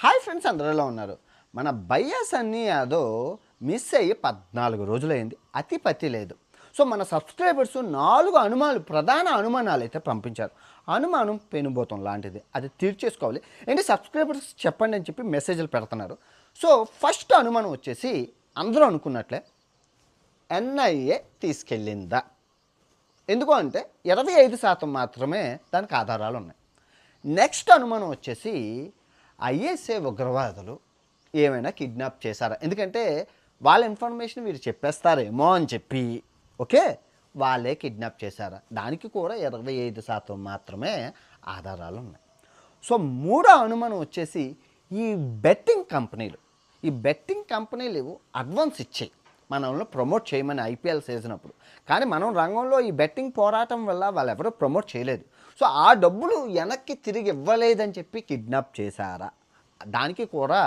Hi friends, అందరూ ఎలా ఉన్నారు? మన భయ్యా సన్నీ యాదవ్ మిస్ అయ్యి 14 రోజులైంది. అతిపతి లేదు. సో మన సబ్స్క్రైబర్స్ 4 ప్రధాన అనుమానాలు అయితే పంపించారు. అనుమానం పెనుబోతం లాంటిది, అది తీర్చేసుకోవాలి. ఏంటి సబ్స్క్రైబర్స్ చెప్పండి అని చెప్పి మెసేజ్లు పెడుతున్నారు. సో ఫస్ట్ అనుమానం వచ్చేసి అందరూ అనుకున్నట్లే ఎన్ఐఏ తీసుకెళ్ళిందా? ఎందుకు అంటే 25% మాత్రమే దానికి ఆధారాలు ఉన్నాయి. నెక్స్ట్ అనుమానం వచ్చేసి ఐఎస్ఏ ఉగ్రవాదులు ఏమైనా కిడ్నాప్ చేశారా? ఎందుకంటే వాళ్ళ ఇన్ఫర్మేషన్ వీరు చెప్పేస్తారేమో అని చెప్పి ఓకే వాళ్ళే కిడ్నాప్ చేశారా? దానికి కూడా 25% మాత్రమే ఆధారాలు ఉన్నాయి. సో మూడో అనుమానం వచ్చేసి ఈ బెట్టింగ్ కంపెనీలు అడ్వాన్స్ ఇచ్చాయి మనల్ని ప్రమోట్ చేయమని ఐపీఎల్ సీజన్ అప్పుడు. కానీ మనం రంగంలో ఈ బెట్టింగ్ పోరాటం వల్ల వాళ్ళు ఎవరూ ప్రమోట్ చేయలేదు. సో ఆ డబ్బులు వెనక్కి తిరిగి ఇవ్వలేదని చెప్పి కిడ్నాప్ చేశారా? దానికి కూడా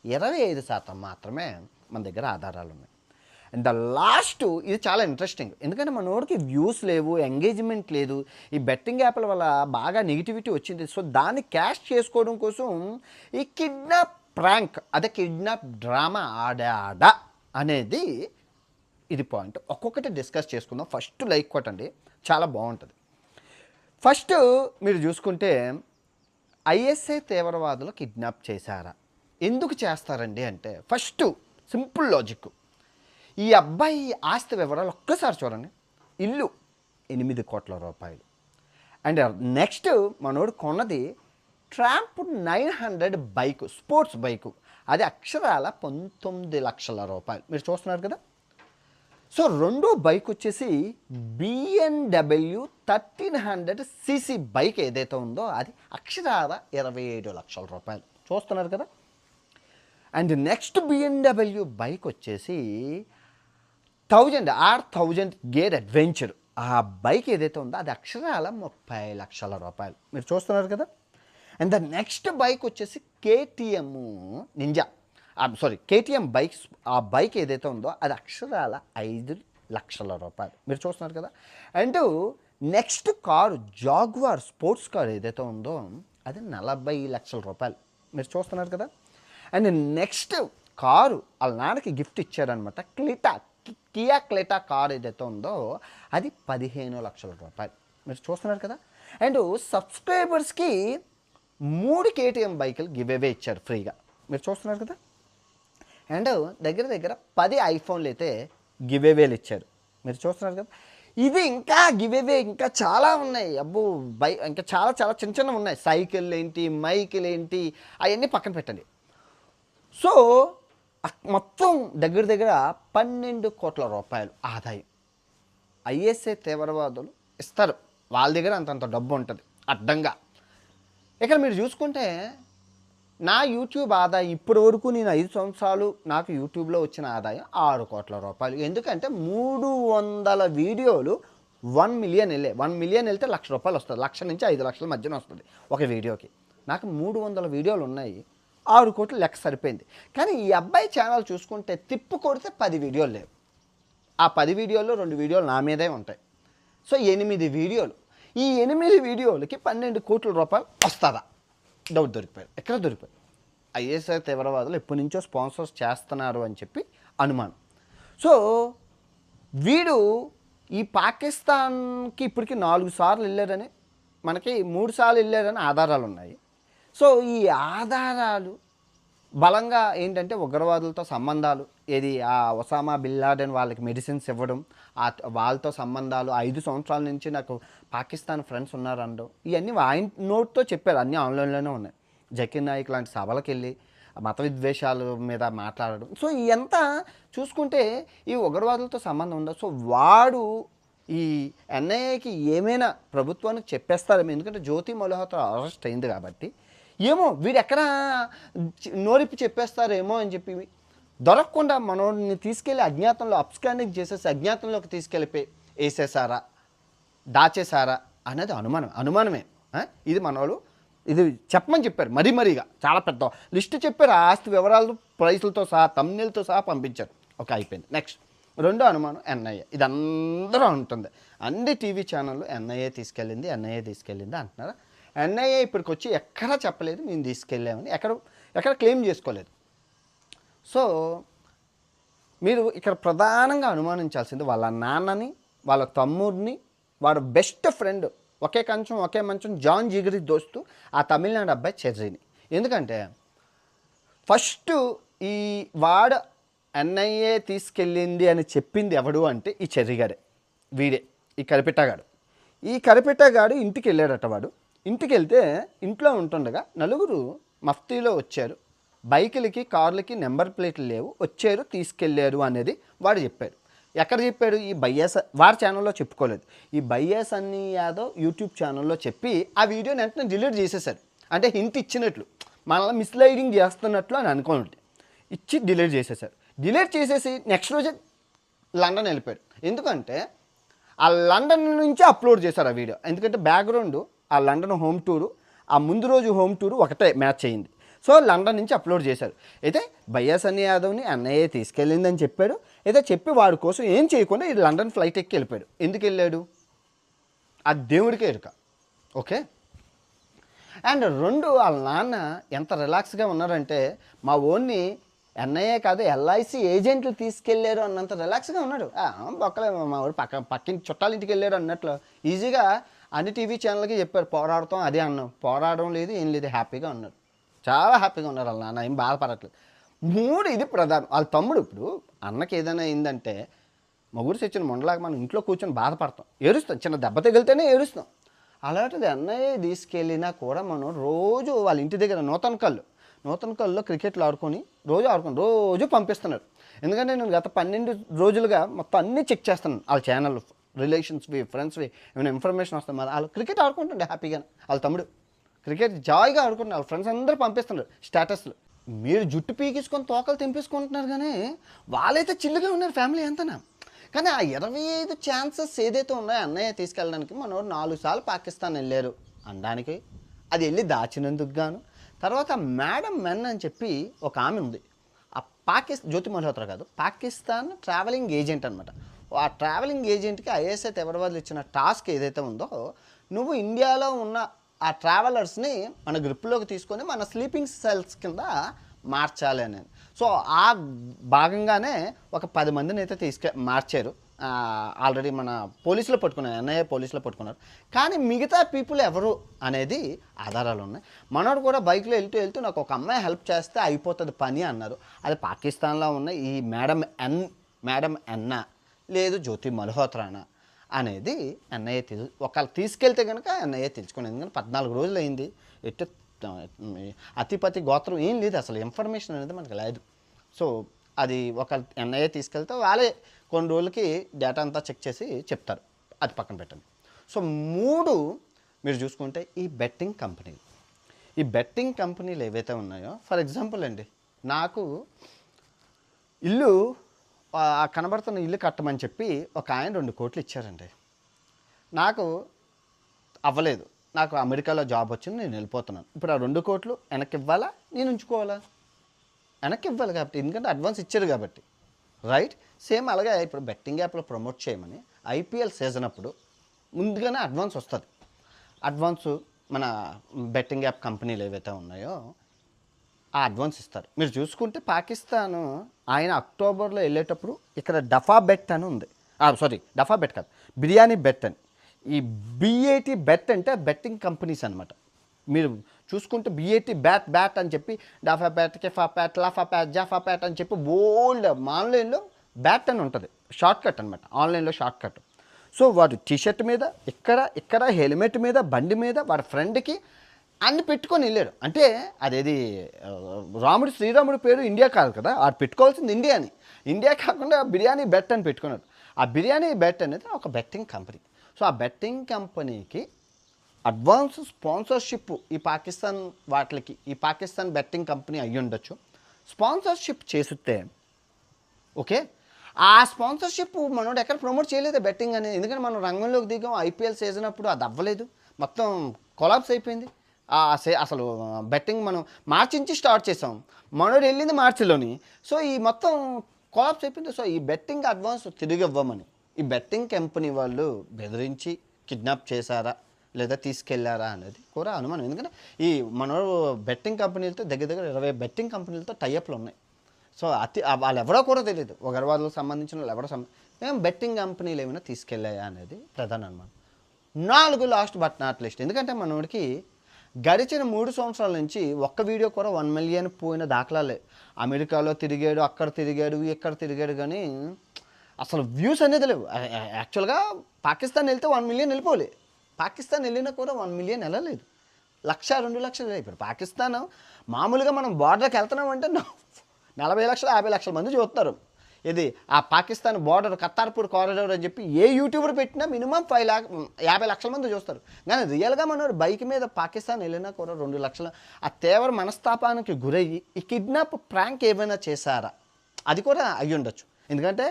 25% మాత్రమే మన దగ్గర ఆధారాలు ఉన్నాయి. అండ్ ద లాస్ట్ ఇది చాలా ఇంట్రెస్టింగ్, ఎందుకంటే మనోడికి వ్యూస్ లేవు, ఎంగేజ్మెంట్ లేదు, ఈ బెట్టింగ్ యాప్ల వల్ల బాగా నెగిటివిటీ వచ్చింది. సో దాన్ని క్యాష్ చేసుకోవడం కోసం ఈ కిడ్నాప్ ప్రాంక్, అదే కిడ్నాప్ డ్రామా ఆడా అనేది ఇది పాయింట్. ఒక్కొక్కటి డిస్కస్ చేసుకుందాం. ఫస్ట్ లైక్ కొట్టండి, చాలా బాగుంటుంది. ఫస్ట్ మీరు చూసుకుంటే ఐఎస్ఐ తీవ్రవాదులు కిడ్నాప్ చేశారా? ఎందుకు చేస్తారండి అంటే ఫస్ట్ సింపుల్ లాజిక్. ఈ అబ్బాయి ఆస్తి వివరాలు ఒక్కసారి చూడండి. ఇల్లు 8 కోట్ల రూపాయలు. అండ్ నెక్స్ట్ మనోడు కొన్నది ట్రాంప్ 900 బైక్, స్పోర్ట్స్ బైకు, అది అక్షరాల 19 లక్షల రూపాయలు. మీరు చూస్తున్నారు కదా. సో రెండో బైక్ వచ్చేసి BMW 1300 cc బైక్ ఏదైతే ఉందో అది అక్షరాల 27 లక్షల రూపాయలు. చూస్తున్నారు కదా. అండ్ నెక్స్ట్ BMW బైక్ వచ్చేసి 1000 గేర్ అడ్వెంచర్, ఆ బైక్ ఏదైతే ఉందో అది అక్షరాల 30 లక్షల రూపాయలు. మీరు చూస్తున్నారు కదా. అండ్ ద నెక్స్ట్ బైక్ వచ్చేసి KTM బైక్స్, ఆ బైక్ ఏదైతే ఉందో అది అక్షరాల 5 లక్షల రూపాయలు. మీరు చూస్తున్నారు కదా. And next car jaguar sports car ఏదైతే ఉందో అది 40 లక్షల రూపాయలు. మీరు చూస్తున్నారు కదా. అండ్ నెక్స్ట్ కారు వాళ్ళ నాన్నకి గిఫ్ట్ ఇచ్చారనమాట, కియా క్లెటా కార్ ఏదైతే ఉందో అది 15 లక్షల రూపాయలు. మీరు చూస్తున్నారు కదా. అండ్ సబ్స్క్రైబర్స్కి 3 KTM బైకులు గివ్ అవే ఇచ్చారు ఫ్రీగా. మీరు చూస్తున్నారు కదా. అండ్ దగ్గర 10 ఐఫోన్లు అయితే గివ్ అవేలు ఇచ్చారు. మీరు చూస్తున్నారు కదా. ఇది ఇంకా గివ్ అవే ఇంకా చాలా ఉన్నాయి. అబ్బో ఇంకా చాలా చిన్న ఉన్నాయి. సైకిల్ ఏంటి, మైకిల్ ఏంటి, అవన్నీ పక్కన పెట్టండి. సో మొత్తం దగ్గర 12 కోట్ల రూపాయలు ఆదాయం ఐఎస్ఐ తీవ్రవాదులు ఇస్తారు. వాళ్ళ దగ్గర అంతంత డబ్బు ఉంటుంది అడ్డంగా. ఇక్కడ మీరు చూసుకుంటే నా యూట్యూబ్ ఆదాయం ఇప్పటి వరకు నేను 5 సంవత్సరాలు నాకు యూట్యూబ్లో వచ్చిన ఆదాయం 6 కోట్ల రూపాయలు. ఎందుకంటే 300 వీడియోలు 1 మిలియన్ వెళ్ళాయి. 1 మిలియన్ వెళ్తే 1 లక్ష రూపాయలు వస్తుంది. 1 లక్ష నుంచి 5 లక్షల మధ్యన వస్తుంది ఒక వీడియోకి. నాకు 300 వీడియోలు ఉన్నాయి, 6 కోట్లు లెక్క సరిపోయింది. కానీ ఈ అబ్బాయి ఛానల్ చూసుకుంటే తిప్పు కొడితే 10 వీడియోలు లేవు. ఆ 10 వీడియోల్లో 2 వీడియోలు నా మీదే ఉంటాయి. సో 8 వీడియోలు. ఈ 8 వీడియోలకి 12 కోట్ల రూపాయలు వస్తుందా? డౌట్ దొరికిపోయారు. ఎక్కడ దొరికిపోయారు? ఐఎస్ఐ తీవ్రవాదులు ఎప్పటి నుంచో స్పాన్సర్స్ చేస్తున్నారు అని చెప్పి అనుమానం. సో వీడు ఈ పాకిస్తాన్కి ఇప్పటికి 4 సార్లు వెళ్ళారని, మనకి 3 సార్లు వెళ్ళారని ఆధారాలు ఉన్నాయి. సో ఈ ఆధారాలు బలంగా ఏంటంటే ఉగ్రవాదులతో సంబంధాలు, ఏది ఆ ఒసామా బిన్ లాడెన్ వాళ్ళకి మెడిసిన్స్ ఇవ్వడం, వాళ్ళతో సంబంధాలు, 5 సంవత్సరాల నుంచి నాకు పాకిస్తాన్ ఫ్రెండ్స్ ఉన్నారు అనడం, ఇవన్నీ ఆయన నోట్తో చెప్పారు. అన్నీ ఆన్లైన్లోనే ఉన్నాయి. జకీర్ నాయక్ లాంటి సభలకు వెళ్ళి మత విద్వేషాల మీద మాట్లాడడం. సో ఇదంతా చూసుకుంటే ఈ ఉగ్రవాదులతో సంబంధం ఉందా? సో వాడు ఈ ఎన్ఐఏకి ఏమైనా ప్రభుత్వానికి చెప్పేస్తారేమో, ఎందుకంటే జ్యోతి మల్హోత్రా అరెస్ట్ అయింది కాబట్టి. ఏమో వీడు ఎక్కడ నోరిప్పి చెప్పేస్తారేమో అని చెప్పి దొరకకుండా మనోడిని తీసుకెళ్ళి అజ్ఞాతంలో అప్స్కాండింగ్ చేసేసి అజ్ఞాతంలోకి తీసుకెళ్ళిపోయి వేసేసారా, దాచేసారా అనేది అనుమానమే. ఇది మనోడు ఇది చెప్పమని చెప్పారు, మరీగా చాలా పెద్ద లిస్ట్ చెప్పారు. ఆస్తి వివరాలు, ప్రైసులతో సహా, తమ్నెల్తో సహా పంపించారు. ఓకే, అయిపోయింది. నెక్స్ట్ రెండో అనుమానం ఎన్ఐఏ. ఇది అందరూ ఉంటుంది, అన్ని టీవీ ఛానళ్ళు ఎన్ఐఏ తీసుకెళ్ళింది అంటున్నారు. ఎన్ఐఏ ఇప్పటికి వచ్చి ఎక్కడా చెప్పలేదు మేము తీసుకెళ్ళామని. ఎక్కడ క్లెయిమ్ చేసుకోలేదు. సో మీరు ఇక్కడ ప్రధానంగా అనుమానించాల్సింది వాళ్ళ నాన్నని, వాళ్ళ తమ్ముడిని, వాడు బెస్ట్ ఫ్రెండ్, ఒకే కంచం ఒకే మంచం జాన్ జిగరి దోస్తు ఆ తమిళనాడు అబ్బాయి చెర్రీని. ఎందుకంటే ఫస్ట్ ఈ వాడు ఎన్ఐఏ తీసుకెళ్ళింది అని చెప్పింది ఎవడు అంటే ఈ చెర్రీ గారే, వీడే, ఈ కరిపిట్టగాడు. ఈ కరిపిట్టగాడు ఇంటికి వెళ్ళాడట. వాడు ఇంటికి వెళ్తే ఇంట్లో ఉంటుండగా నలుగురు మఫ్తీలో వచ్చారు, బైకులకి కార్లకి నెంబర్ ప్లేట్లు లేవు, వచ్చారు తీసుకెళ్ళారు అనేది వాడు చెప్పాడు. ఎక్కడ చెప్పాడు? ఈ బయ్యాస్ వారి ఛానల్లో చెప్పుకోలేదు, ఈ బయ్యాస్ అన్ని యాదవ్ యూట్యూబ్ ఛానల్లో చెప్పి ఆ వీడియోని వెంటనే డిలీట్ చేసేసారు. అంటే హింట్ ఇచ్చినట్లు, మనల్ని మిస్లైడింగ్ చేస్తున్నట్లు అని అనుకోండి, ఇచ్చి డిలీట్ చేసేసారు. డిలీట్ చేసేసి నెక్స్ట్ రోజే లండన్ వెళ్ళిపోయాడు. ఎందుకంటే ఆ లండన్ నుంచి అప్లోడ్ చేశారు ఆ వీడియో. ఎందుకంటే బ్యాక్గ్రౌండ్ ఆ లండన్ హోమ్ టూరు, ఆ ముందు రోజు హోమ్ టూరు ఒకటే మ్యాచ్ అయ్యింది. సో లండన్ నుంచి అప్లోడ్ చేశారు. అయితే బయ్యాస్ అన్ని యాదవ్ని అన్నయ్య తీసుకెళ్ళిందని చెప్పాడు. అయితే చెప్పి వాడి కోసం ఏం చేయకుండా ఈ లండన్ ఫ్లైట్ ఎక్కి వెళ్ళిపోయాడు. ఎందుకు వెళ్ళాడు? ఆ దేవుడికే ఎరుక. ఓకే. అండ్ రెండు, వాళ్ళ నాన్న ఎంత రిలాక్స్గా ఉన్నారంటే మా ఓన్ని ఎన్ఐఏ కాదు ఎల్ఐసి ఏజెంట్లు తీసుకెళ్ళారు అన్నంత రిలాక్స్గా ఉన్నాడు. బొక్కలే మా వాడు పక్కింటి చుట్టాలింటికి వెళ్ళాడు అన్నట్లు ఈజీగా అన్ని టీవీ ఛానల్కి చెప్పారు పోరాడతాం అదే అన్నాం. పోరాడడం లేదు, ఏం లేదు, హ్యాపీగా ఉన్నారు, చాలా హ్యాపీగా ఉన్నారు. వాళ్ళ నాన్న ఏం బాధపడట్లేదు. మూడు, ఇది ప్రధానం. వాళ్ళ తమ్ముడు ఇప్పుడు అన్నకి ఏదైనా అయిందంటే మొగుడు తెచ్చిన మొండలాగా మనం ఇంట్లో కూర్చొని బాధపడతాం, ఏడుస్తాం, చిన్న దెబ్బ తగిలితేనే ఏడుస్తాం. అలాంటిది అన్నయ్య తీసుకెళ్ళినా కూడా మనం రోజు వాళ్ళ ఇంటి దగ్గర నూతన కల్లో క్రికెట్లు రోజు పంపిస్తున్నారు. ఎందుకంటే నేను గత 12 రోజులుగా మొత్తం అన్నీ చెక్ చేస్తున్నాను. వాళ్ళ ఛానల్ రిలేషన్స్వి, ఫ్రెండ్స్వి, ఏమైనా ఇన్ఫర్మేషన్ వస్తుంది. మరి వాళ్ళు క్రికెట్ ఆడుకుంటుండే హ్యాపీగా. వాళ్ళ తమ్ముడు క్రికెట్ జాయ్గా ఆడుకుంటున్నారు. వాళ్ళ ఫ్రెండ్స్ అందరూ పంపిస్తున్నారు స్టేటస్లు. మీరు జుట్టు పీకించుకొని తోకలు తెంపేసుకుంటున్నారు, కానీ వాళ్ళైతే చిల్లుగా ఉన్నారు ఫ్యామిలీ అంతనా. కానీ ఆ 25 ఛాన్సెస్ ఏదైతే ఉన్నాయో అన్నయ్య తీసుకెళ్ళడానికి, మనోడు 4 సార్లు పాకిస్తాన్ వెళ్ళారు అనడానికి, అది వెళ్ళి దాచినందుకు గాను. తర్వాత మేడం మెన్ అని చెప్పి ఒక ఆమె ఉంది, ఆ జ్యోతి మల్హోత్రా కాదు, పాకిస్తాన్ ట్రావెలింగ్ ఏజెంట్ అనమాట. ఆ ట్రావెలింగ్ ఏజెంట్కి ఐఎస్ఐ తెవడవాళ్ళు ఇచ్చిన టాస్క్ ఏదైతే ఉందో, నువ్వు ఇండియాలో ఉన్న ఆ ట్రావెలర్స్ని మన గ్రిప్లోకి తీసుకొని మన స్లీపింగ్ సెల్స్ కింద మార్చాలి అని. సో ఆ భాగంగానే ఒక 10 మందిని అయితే మార్చారు. ఆల్రెడీ మన పోలీసులో పట్టుకున్నారు, ఎన్ఐఏ పోలీసులో పట్టుకున్నారు. కానీ మిగతా పీపుల్ ఎవరు అనేది ఆధారాలు ఉన్నాయి. మనోడు కూడా బైక్లో వెళ్తూ నాకు ఒక అమ్మాయి హెల్ప్ చేస్తే అయిపోతుంది పని అన్నారు. అది పాకిస్తాన్లో ఉన్న ఈ మేడం ఎన్నా లేదు జ్యోతి మల్హోత్రానా అనేది ఎన్ఐఏ ఒకవేళ తీసుకెళ్తే కనుక ఎన్ఐఏ తెలుసుకునేది. ఎందుకంటే 14 రోజులు అయింది, ఎటు అతిపతి గోత్రం ఏం లేదు, అసలు ఇన్ఫర్మేషన్ అనేది మనకు లేదు. సో అది ఒక ఎన్ఐఏ తీసుకెళ్తే వాళ్ళే కొన్ని రోజులకి డేటా అంతా చెక్ చేసి చెప్తారు, అది పక్కన పెట్టండి. సో 3 మీరు చూసుకుంటే ఈ బెట్టింగ్ కంపెనీలు ఏవైతే ఉన్నాయో, ఫర్ ఎగ్జాంపుల్ అండి, నాకు ఇల్లు కనబడుతున్న ఇల్లు కట్టమని చెప్పి ఒక ఆయన 2 కోట్లు ఇచ్చారండి. నాకు అవ్వలేదు, నాకు అమెరికాలో జాబ్ వచ్చింది, నేను వెళ్ళిపోతున్నాను. ఇప్పుడు ఆ 2 కోట్లు వెనక్కి ఇవ్వాలా, నేను ఉంచుకోవాలా? వెనక్కి ఇవ్వాలి కాబట్టి, ఎందుకంటే అడ్వాన్స్ ఇచ్చారు కాబట్టి, రైట్. సేమ్ అలాగే ఇప్పుడు బెట్టింగ్ యాప్లో ప్రమోట్ చేయమని ఐపీఎల్ సీజన్ అప్పుడు ముందుగానే అడ్వాన్స్ వస్తుంది. అడ్వాన్సు మన బెట్టింగ్ యాప్ కంపెనీలు ఏవైతే ఉన్నాయో ఆ అడ్వాన్స్ ఇస్తారు. మీరు చూసుకుంటే పాకిస్తాను ఆయన అక్టోబర్లో వెళ్ళేటప్పుడు ఇక్కడ డఫా బెట్ అని ఉంది, డఫా బెట్ కాదు, బిర్యానీ బెట్ అని. ఈ బిఏటి బెట్ అంటే బెట్టింగ్ కంపెనీస్ అనమాట. మీరు చూసుకుంటే బిఏటి బ్యాట్ అని చెప్పి డఫా bat, Kepha bat, లాఫా bat, Jaffa bat అని చెప్పి బోల్డ్ ఆన్లైన్లో బ్యాట్ అని ఉంటుంది, షార్ట్ కట్ అనమాట, ఆన్లైన్లో షార్ట్ కట్. సో వాడు టీషర్ట్ మీద, ఇక్కడ హెల్మెట్ మీద, బండి మీద వాడి ఫ్రెండ్కి అన్ని పెట్టుకొని వెళ్ళాడు. అంటే అదేది శ్రీరాముడి పేరు ఇండియా కాదు కదా, ఆడు పెట్టుకోవాల్సింది ఇండియా కాకుండా బిర్యానీ బెట్ అని పెట్టుకున్నాడు. ఆ బిర్యానీ బెట్ అనేది ఒక బెట్టింగ్ కంపెనీ. సో ఆ బెట్టింగ్ కంపెనీకి అడ్వాన్స్ స్పాన్సర్షిప్ ఈ పాకిస్తాన్ బెట్టింగ్ కంపెనీ అయ్యి ఉండొచ్చు, స్పాన్సర్షిప్ చేస్తే ఓకే. ఆ స్పాన్సర్షిప్ మనోడు ఎక్కడ ప్రమోట్ చేయలేదు బెట్టింగ్ అనేది. ఎందుకంటే మనం రంగంలోకి దిగాం, ఐపీఎల్ సీజన్ అప్పుడు అది అవ్వలేదు, మొత్తం కొలాప్స్ అయిపోయింది. అసలు బెట్టింగ్ మనం మార్చి నుంచి స్టార్ట్ చేసాం, మనోడు వెళ్ళింది మార్చిలోని. సో ఈ మొత్తం కొలాప్స్ అయిపోయింది. సో ఈ బెట్టింగ్ అడ్వాన్స్ తిరిగి ఇవ్వమని ఈ బెట్టింగ్ కంపెనీ వాళ్ళు బెదిరించి కిడ్నాప్ చేశారా లేదా తీసుకెళ్లారా అనేది కూడా అనుమానం. ఎందుకంటే ఈ మనోడు బెట్టింగ్ కంపెనీలతో దగ్గర దగ్గర 20 బెట్టింగ్ కంపెనీలతో టైఅప్లు ఉన్నాయి. సో వాళ్ళు ఎవరో కూడా తెలియదు, ఉగ్రవాదులకు సంబంధించిన వాళ్ళు ఎవరో మేము బెట్టింగ్ కంపెనీలు ఏమైనా తీసుకెళ్ళాయా అనేది ప్రధాన అనుమానం. 4 లాస్ట్ బట్ నాట్ లిస్ట్. ఎందుకంటే మనోడికి గడిచిన 3 సంవత్సరాల నుంచి ఒక్క వీడియో కూడా 1 మిలియన్ పోయిన దాఖలాలే. అమెరికాలో తిరిగాడు, అక్కడ తిరిగాడు, ఇక్కడ తిరిగాడు, కానీ అసలు వ్యూస్ అనేది లేవు. యాక్చువల్గా పాకిస్తాన్ వెళ్తే 1 మిలియన్ వెళ్ళిపోలే. పాకిస్తాన్ వెళ్ళినా కూడా 1 మిలియన్ వెళ్ళలేదు. 1,00,000 2 లక్షలు ఇప్పుడు పాకిస్తాన్ మామూలుగా మనం బార్డర్కి వెళ్తున్నామంటే 40 లక్షలు 50 లక్షల మంది చూస్తున్నారు. ఇది ఆ పాకిస్తాన్ బార్డర్ కత్తార్పూర్ కారిడార్ అని చెప్పి ఏ యూట్యూబర్ పెట్టినా మినిమం 50 లక్షల మంది చూస్తారు. కానీ రియల్గా మనోడు బైక్ మీద పాకిస్తాన్ వెళ్ళినా కూడా 2 లక్షలు. ఆ తీవ్ర మనస్తాపానికి గురయ్యి ఈ కిడ్నాప్ ప్రాంక్ ఏమైనా చేశారా అది కూడా అయ్యి ఉండొచ్చు. ఎందుకంటే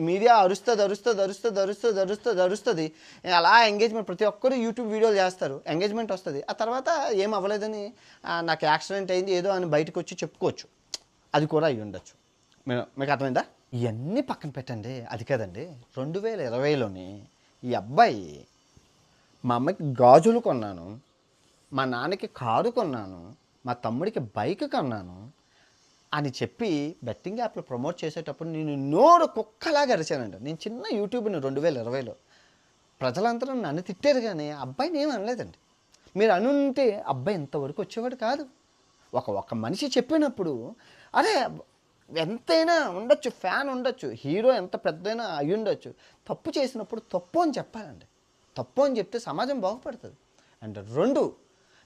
మీడియా అరుస్తుంది అలా ఎంగేజ్మెంట్, ప్రతి ఒక్కరు యూట్యూబ్ వీడియోలు చేస్తారు, ఎంగేజ్మెంట్ వస్తుంది. ఆ తర్వాత ఏం అవ్వలేదని నాకు యాక్సిడెంట్ అయింది ఏదో అని బయటకు వచ్చి చెప్పుకోవచ్చు. అది కూడా అయ్యి ఉండొచ్చు. మీకు అర్థమైందా? ఇవన్నీ పక్కన పెట్టండి, అది కదండి 2020లోని ఈ అబ్బాయి మా అమ్మకి గాజులు కొన్నాను, మా నాన్నకి కారు కొన్నాను, మా తమ్ముడికి బైక్ కొన్నాను అని చెప్పి బెట్టింగ్ యాప్లో ప్రమోట్ చేసేటప్పుడు నేను నోరు కుక్కలాగా అరిచానండి. నేను చిన్న యూట్యూబ్ని 2020లో ప్రజలందరూ నన్ను తిట్టారు, కానీ అబ్బాయిని ఏం అనలేదండి. మీరు అనుంటే అబ్బాయి ఇంతవరకు వచ్చేవాడు కాదు. ఒక మనిషి చెప్పినప్పుడు అరే ఎంతైనా ఉండొచ్చు, ఫ్యాన్ ఉండొచ్చు, హీరో ఎంత పెద్దైనా అయి ఉండొచ్చు, తప్పు చేసినప్పుడు తప్పు అని చెప్పాలండి. తప్పు అని చెప్తే సమాజం బాగుపడుతుంది. అండ్ 2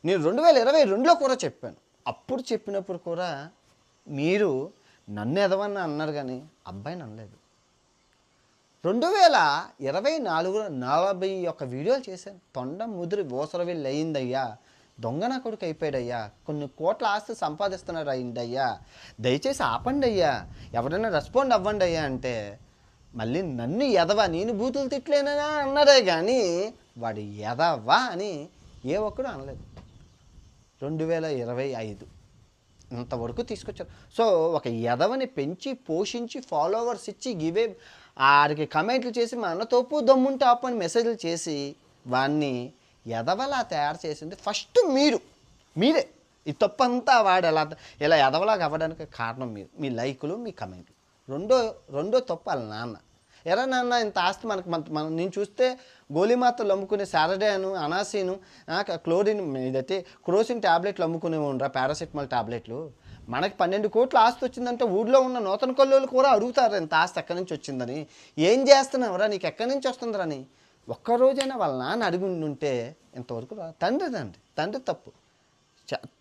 నేను 2022లో కూడా చెప్పాను. అప్పుడు చెప్పినప్పుడు కూడా మీరు నన్ను ఎదవన్నా అన్నారు, కానీ అబ్బాయిని అనలేదు. 2024లో 41 వీడియోలు చేశాను. తొండ ముదిరి ఓసరవిల్లు అయిందయ్యా, దొంగ నా కొడుకు అయిపోయాడయ్యా, కొన్ని కోట్ల ఆస్తి సంపాదిస్తున్నాడు అయిందయ్యా, దయచేసి ఆపండి అయ్యా, ఎవరైనా రెస్పాండ్ అవ్వండి అయ్యా అంటే మళ్ళీ నన్ను ఎదవా, నేను బూతులు తిట్లేనా అన్నారే కానీ వాడు ఎదవా అని ఏ ఒక్కడు అనలేదు. 2025 ఇంతవరకు తీసుకొచ్చారు. సో ఒక ఎదవని పెంచి పోషించి ఫాలోవర్స్ ఇచ్చి గివే ఆడికి కమెంట్లు చేసి మా అన్న తోపు దమ్ముంటే ఆపని మెసేజ్లు చేసి వాడిని ఎదవలా తయారు చేసింది ఫస్ట్ మీరే. ఈ తప్పంతా వాడు ఇలా ఎదవలాగా అవ్వడానికి కారణం మీరు, మీ లైకులు, మీ కమెంట్లు. రెండో తప్పు వాళ్ళ నాన్న. ఎరా నాన్న ఇంత ఆస్తి మనం నేను చూస్తే గోలీమాతలు అమ్ముకునే సారడేను, అనాసీను, క్లోరిన్ ఇదైతే క్రోసిన్ ట్యాబ్లెట్లు అమ్ముకునే ఉండరా, పారాసిటమాల్ ట్యాబ్లెట్లు. మనకి 12 కోట్ల ఆస్తి వచ్చిందంటే ఊళ్ళో ఉన్న నూతన కొల్లోళ్ళు కూడా అడుగుతారు ఇంత ఆస్తి ఎక్కడి నుంచి వచ్చిందని. ఏం చేస్తున్నావురా, నీకు ఎక్కడి నుంచి వస్తుందిరా అని ఒక్కరోజైనా వాళ్ళ నాన్న అడిగి ఉంటే ఇంతవరకు తండ్రి తప్పు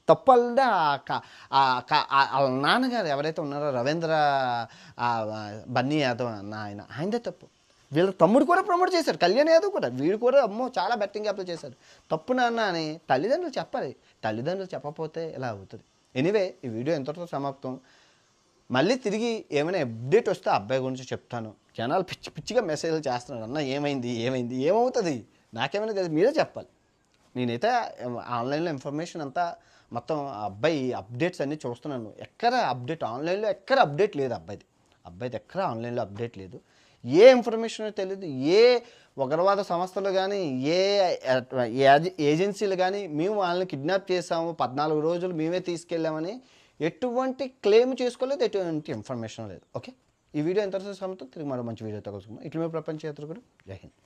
తప్పల్దా. వాళ్ళ నాన్నగారు ఎవరైతే ఉన్నారో రవీంద్ర బన్నీ యాదవ్ ఆయనదే తప్పు. వీళ్ళ తమ్ముడు కూడా ప్రమోట్ చేశారు, కళ్యాణ్ యాదవ్ కూడా. వీడు కూడా అమ్మో చాలా బెట్టింగ్ యాప్లు చేశారు. తప్పు నాన్న అని తల్లిదండ్రులు చెప్పాలి. తల్లిదండ్రులు చెప్పకపోతే ఇలా అవుతుంది. ఎనీవే ఈ వీడియో ఎంతటితో సమాప్తం. మళ్ళీ తిరిగి ఏమైనా అప్డేట్ వస్తే అబ్బాయి గురించి చెప్తాను. జనాలు పిచ్చిగా మెసేజ్లు చేస్తున్నారు, అన్న ఏమైంది ఏమవుతుంది నాకేమైనా తెలియదు, మీరే చెప్పాలి. నేనైతే ఆన్లైన్లో ఇన్ఫర్మేషన్ అంతా మొత్తం అబ్బాయి అప్డేట్స్ అన్నీ చూస్తున్నాను. ఎక్కడ అప్డేట్ ఆన్లైన్లో ఎక్కడ అప్డేట్ లేదు అబ్బాయిది ఎక్కడ ఆన్లైన్లో అప్డేట్ లేదు. ఏ ఇన్ఫర్మేషన్ తెలియదు. ఏ ఉగ్రవాద సంస్థలు కానీ ఏ ఏజెన్సీలు కానీ మేము వాళ్ళని కిడ్నాప్ చేసాము 14 రోజులు మేమే తీసుకెళ్ళామని ఎటువంటి క్లెయిమ్ చేసుకోలేదు, ఎటువంటి ఇన్ఫర్మేషన్ లేదు. ఓకే, ఈ వీడియో ఎంతవరకు సమాప్తం. తిరిగి మరో మంచి వీడియోతో కలుసుకుందాం. ఇట్లా ప్రపంచ యాత్రికుడు. జై హింద్.